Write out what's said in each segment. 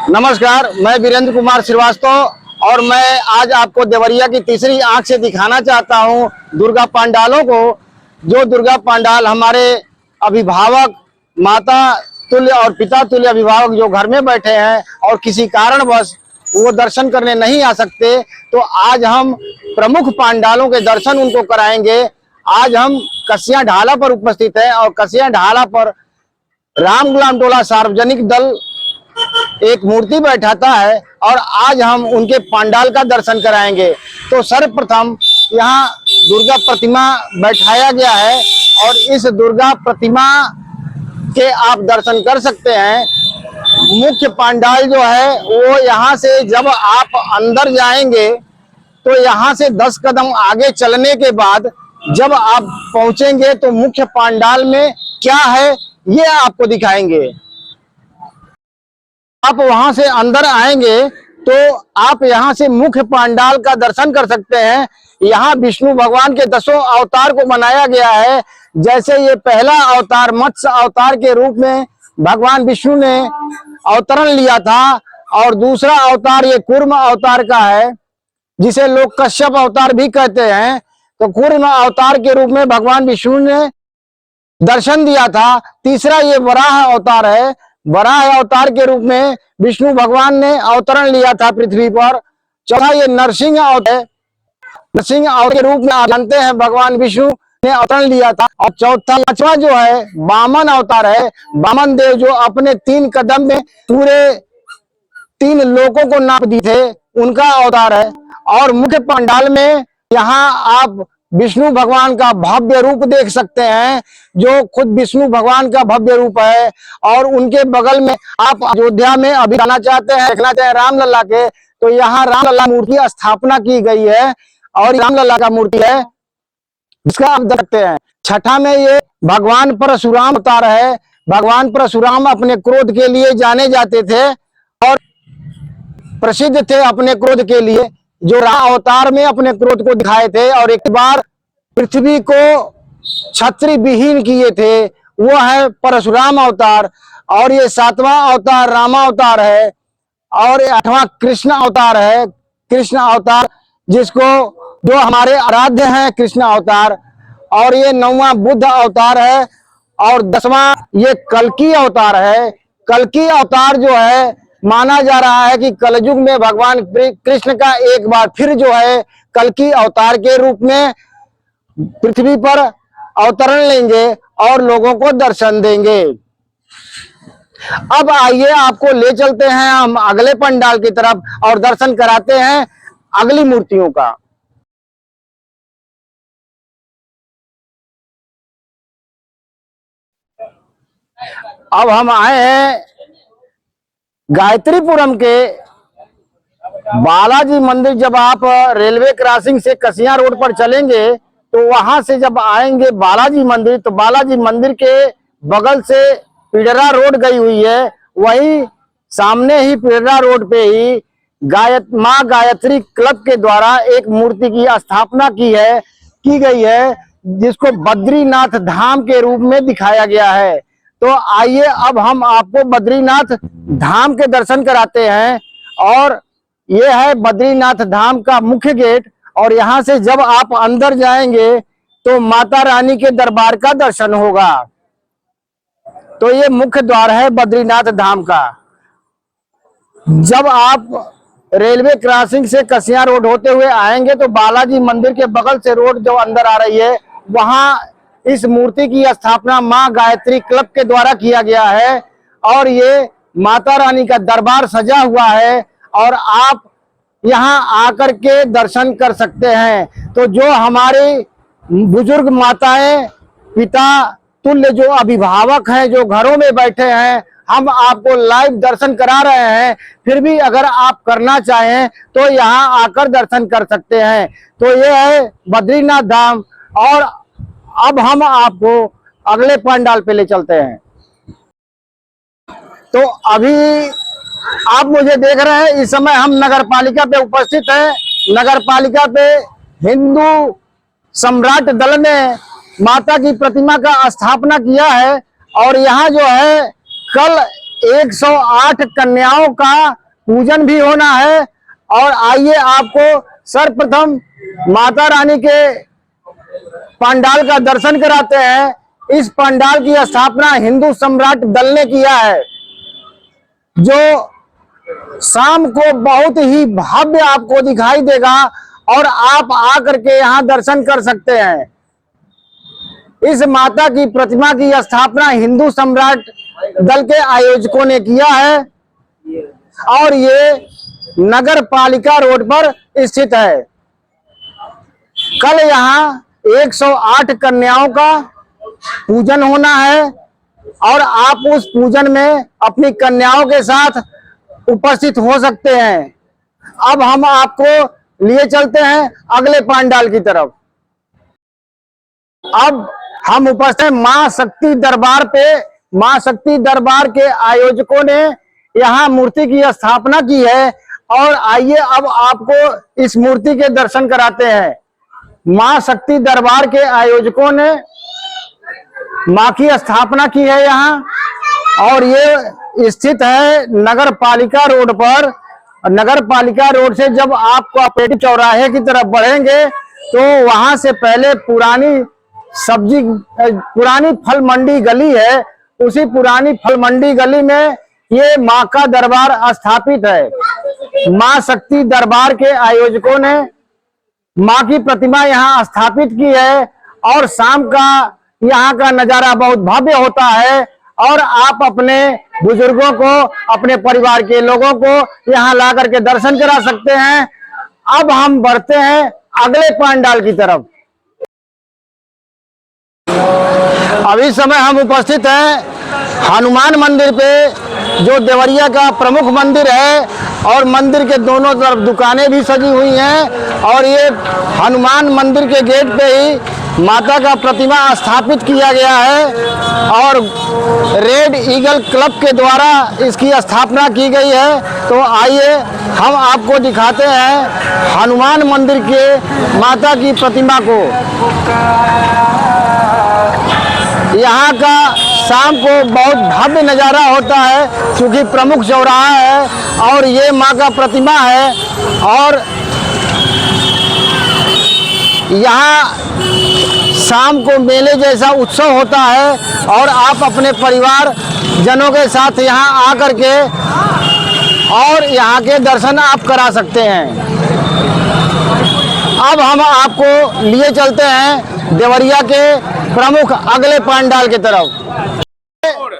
नमस्कार, मैं वीरेंद्र कुमार श्रीवास्तव और मैं आज आपको देवरिया की तीसरी आंख से दिखाना चाहता हूं दुर्गा पंडालों को। जो दुर्गा पंडाल हमारे अभिभावक, माता तुल्य और पिता तुल्य अभिभावक जो घर में बैठे हैं और किसी कारणवश वो दर्शन करने नहीं आ सकते, तो आज हम प्रमुख पंडालों के दर्शन उनको कराएंगे। आज हम कसिया ढाला पर उपस्थित हैं और कसिया ढाला पर राम गुलाम टोला सार्वजनिक दल एक मूर्ति बैठाता है और आज हम उनके पंडाल का दर्शन कराएंगे। तो सर्वप्रथम यहाँ दुर्गा प्रतिमा बैठाया गया है और इस दुर्गा प्रतिमा के आप दर्शन कर सकते हैं। मुख्य पंडाल जो है वो यहाँ से जब आप अंदर जाएंगे तो यहाँ से 10 कदम आगे चलने के बाद जब आप पहुंचेंगे तो मुख्य पंडाल में क्या है ये आपको दिखाएंगे। आप वहां से अंदर आएंगे तो आप यहां से मुख्य पंडाल का दर्शन कर सकते हैं। यहाँ विष्णु भगवान के 10 अवतार को बनाया गया है। जैसे ये पहला अवतार मत्स्य अवतार के रूप में भगवान विष्णु ने अवतरण लिया था और दूसरा अवतार ये कूर्म अवतार का है, जिसे लोग कश्यप अवतार भी कहते हैं। तो कूर्म अवतार के रूप में भगवान विष्णु ने दर्शन दिया था। तीसरा ये वराह अवतार है। वराह अवतार के रूप में विष्णु भगवान ने अवतरण लिया था पृथ्वी पर। चौथा ये नरसिंह अवतार है। नरसिंह अवतार के रूप में आप जानते हैं भगवान विष्णु ने अवतरण लिया था। और पांचवा जो है वामन अवतार है। वामन देव जो अपने 3 कदम में पूरे 3 लोकों को नाप दिए थे, उनका अवतार है। और मुख्य पंडाल में यहाँ आप विष्णु भगवान का भव्य रूप देख सकते हैं, जो खुद विष्णु भगवान का भव्य रूप है। और उनके बगल में आप अयोध्या में अभी आना चाहते हैं, देखना चाहे रामलला के, तो यहाँ रामलला मूर्ति स्थापना की गई है और रामलला का मूर्ति है जिसका आप देख सकते हैं। छठा में ये भगवान परशुराम अवतार है। भगवान परशुराम अपने क्रोध के लिए जाने जाते थे और प्रसिद्ध थे अपने क्रोध के लिए, जो राम अवतार में अपने क्रोध को दिखाए थे और एक बार पृथ्वी को छत्री विहीन किए थे, वो है परशुराम अवतार। और ये 7वां अवतार रामा अवतार है और 8वां कृष्ण अवतार है। कृष्ण अवतार जिसको जो हमारे आराध्य हैं कृष्ण अवतार। और ये 9वां बुद्ध अवतार है और 10वां ये कल्कि अवतार है। कल्कि अवतार जो है माना जा रहा है कि कलयुग में भगवान कृष्ण का एक बार फिर जो है कल्कि अवतार के रूप में पृथ्वी पर अवतरण लेंगे और लोगों को दर्शन देंगे। अब आइए आपको ले चलते हैं हम अगले पंडाल की तरफ और दर्शन कराते हैं अगली मूर्तियों का। अब हम आए हैं गायत्रीपुरम के बालाजी मंदिर। जब आप रेलवे क्रॉसिंग से कसिया रोड पर चलेंगे तो वहां से जब आएंगे बालाजी मंदिर, तो बालाजी मंदिर के बगल से पिडरा रोड गई हुई है। वहीं सामने ही पिडरा रोड पे ही माँ गायत्री क्लब के द्वारा एक मूर्ति की स्थापना की गई है, जिसको बद्रीनाथ धाम के रूप में दिखाया गया है। तो आइए अब हम आपको बद्रीनाथ धाम के दर्शन कराते हैं। और ये है बद्रीनाथ धाम का मुख्य गेट। और यहाँ से जब आप अंदर जाएंगे तो माता रानी के दरबार का दर्शन होगा। तो ये मुख्य द्वार है बद्रीनाथ धाम का। जब आप रेलवे क्रॉसिंग से कसिया रोड होते हुए आएंगे तो बालाजी मंदिर के बगल से रोड जो अंदर आ रही है, वहां इस मूर्ति की स्थापना माँ गायत्री क्लब के द्वारा किया गया है। और ये माता रानी का दरबार सजा हुआ है और आप यहाँ आकर के दर्शन कर सकते हैं। तो जो हमारी बुजुर्ग माताएं, पिता तुल्य जो अभिभावक हैं, जो घरों में बैठे हैं, हम आपको लाइव दर्शन करा रहे हैं। फिर भी अगर आप करना चाहें तो यहाँ आकर दर्शन कर सकते हैं। तो ये है बद्रीनाथ धाम। और अब हम आपको अगले पंडाल पे ले चलते हैं। तो अभी आप मुझे देख रहे हैं, इस समय हम नगर पालिका पे उपस्थित हैं। नगर पालिका पे हिंदू सम्राट दल ने माता की प्रतिमा का स्थापना किया है। और यहाँ जो है कल 108 कन्याओं का पूजन भी होना है। और आइए आपको सर्वप्रथम माता रानी के पंडाल का दर्शन कराते हैं। इस पंडाल की स्थापना हिंदू सम्राट दल ने किया है, जो शाम को बहुत ही भव्य आपको दिखाई देगा और आप आकर के यहाँ दर्शन कर सकते हैं। इस माता की प्रतिमा की स्थापना हिंदू सम्राट दल के आयोजकों ने किया है और ये नगर पालिका रोड पर स्थित है। कल यहाँ 108 कन्याओं का पूजन होना है और आप उस पूजन में अपनी कन्याओं के साथ उपस्थित हो सकते हैं। अब हम आपको लिए चलते हैं अगले पंडाल की तरफ। अब हम उपस्थित हैं मां शक्ति दरबार पे। मां शक्ति दरबार के आयोजकों ने यहाँ मूर्ति की स्थापना की है और आइए अब आपको इस मूर्ति के दर्शन कराते हैं। मां शक्ति दरबार के आयोजकों ने मां की स्थापना की है यहाँ और ये स्थित है नगर पालिका रोड पर। नगर पालिका रोड से जब आप कोऑपरेटिव चौराहे की तरफ बढ़ेंगे तो वहां से पहले पुरानी फल मंडी गली है। उसी पुरानी फल मंडी गली में ये मां का दरबार स्थापित है। मां शक्ति दरबार के आयोजकों ने मां की प्रतिमा यहाँ स्थापित की है और शाम का यहाँ का नजारा बहुत भव्य होता है और आप अपने बुजुर्गों को, अपने परिवार के लोगों को यहाँ ला करके दर्शन करा सकते हैं। अब हम बढ़ते हैं अगले पंडाल की तरफ। अभी समय हम उपस्थित हैं हनुमान मंदिर पे, जो देवरिया का प्रमुख मंदिर है और मंदिर के दोनों तरफ दुकानें भी सजी हुई हैं और ये हनुमान मंदिर के गेट पे ही माता का प्रतिमा स्थापित किया गया है और रेड ईगल क्लब के द्वारा इसकी स्थापना की गई है। तो आइए हम आपको दिखाते हैं हनुमान मंदिर के माता की प्रतिमा को। यहाँ का शाम को बहुत भव्य नज़ारा होता है क्योंकि प्रमुख चौराहा है और ये माँ का प्रतिमा है और यहाँ शाम को मेले जैसा उत्सव होता है और आप अपने परिवार जनों के साथ यहाँ आकर के और यहाँ के दर्शन आप करा सकते हैं। अब हम आपको लिए चलते हैं देवरिया के प्रमुख अगले पंडाल की तरफ।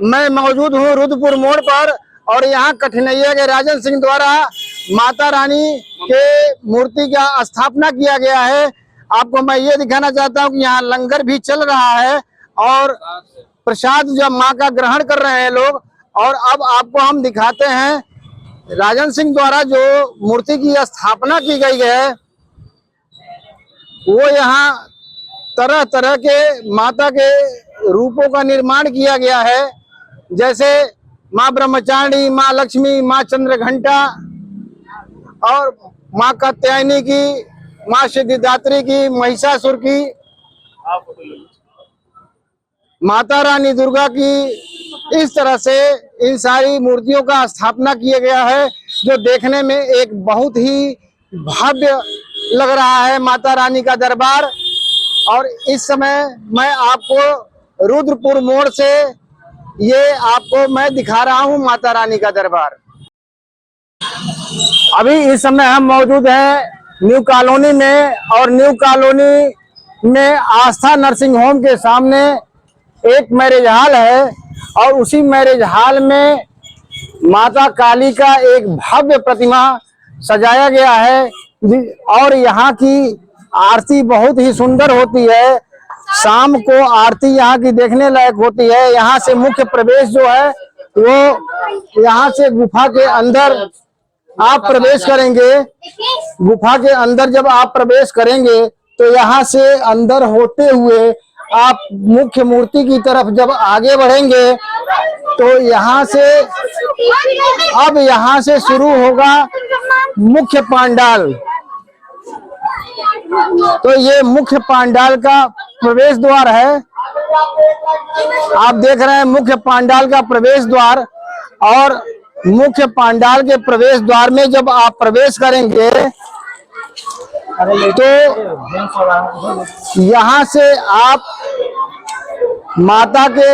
मैं मौजूद हूँ रुद्रपुर मोड़ पर और यहाँ कठिनैया के राजन सिंह द्वारा माता रानी के मूर्ति का स्थापना किया गया है। आपको मैं ये दिखाना चाहता हूँ कि यहाँ लंगर भी चल रहा है और प्रसाद जब माँ का ग्रहण कर रहे हैं लोग। और अब आपको हम दिखाते हैं राजन सिंह द्वारा जो मूर्ति की स्थापना की गई है, वो यहाँ तरह तरह के माता के रूपों का निर्माण किया गया है, जैसे माँ ब्रह्मचारिणी, माँ लक्ष्मी, माँ चंद्रघंटा और माँ कात्यायनी की, माँ सिद्धिदात्री की, महिषासुर की, माता रानी दुर्गा की। इस तरह से इन सारी मूर्तियों का स्थापना किया गया है जो देखने में एक बहुत ही भव्य लग रहा है माता रानी का दरबार। और इस समय मैं आपको रुद्रपुर मोड़ से ये आपको मैं दिखा रहा हूँ माता रानी का दरबार। अभी इस समय हम मौजूद हैं न्यू कॉलोनी में और न्यू कॉलोनी में आस्था नर्सिंग होम के सामने एक मैरिज हॉल है और उसी मैरिज हॉल में माता काली का एक भव्य प्रतिमा सजाया गया है और यहाँ की आरती बहुत ही सुंदर होती है। शाम को आरती यहाँ की देखने लायक होती है। यहाँ से मुख्य प्रवेश जो है वो यहाँ से गुफा के अंदर आप प्रवेश करेंगे। गुफा के अंदर जब आप प्रवेश करेंगे तो यहाँ से अंदर होते हुए आप मुख्य मूर्ति की तरफ जब आगे बढ़ेंगे तो यहाँ से अब यहाँ से शुरू होगा मुख्य पंडाल। तो ये मुख्य पंडाल का प्रवेश द्वार है। आप देख रहे हैं मुख्य पंडाल का प्रवेश द्वार और मुख्य पंडाल के प्रवेश द्वार में जब आप प्रवेश करेंगे तो यहाँ से आप माता के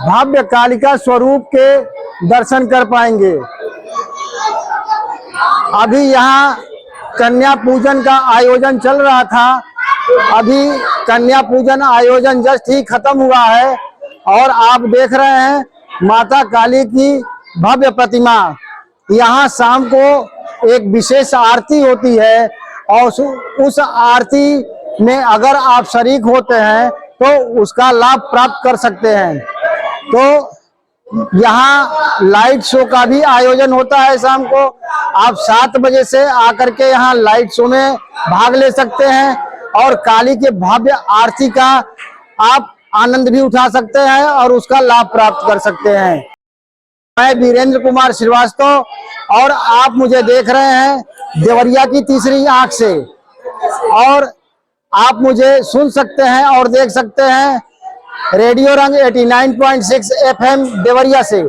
भव्य कालिका स्वरूप के दर्शन कर पाएंगे। अभी यहाँ कन्या पूजन का आयोजन चल रहा था। अभी कन्या पूजन आयोजन जस्ट ही खत्म हुआ है और आप देख रहे हैं माता काली की भव्य प्रतिमा। यहाँ शाम को एक विशेष आरती होती है और उस आरती में अगर आप शरीक होते हैं तो उसका लाभ प्राप्त कर सकते हैं। तो यहाँ लाइट शो का भी आयोजन होता है शाम को। आप 7 बजे से आकर के यहाँ लाइट शो में भाग ले सकते हैं और काली के भव्य आरती का आप आनंद भी उठा सकते हैं और उसका लाभ प्राप्त कर सकते हैं। मैं वीरेंद्र कुमार श्रीवास्तव और आप मुझे देख रहे हैं देवरिया की तीसरी आंख से, और आप मुझे सुन सकते हैं और देख सकते हैं रेडियो रंग 89.6 FM देवरिया से।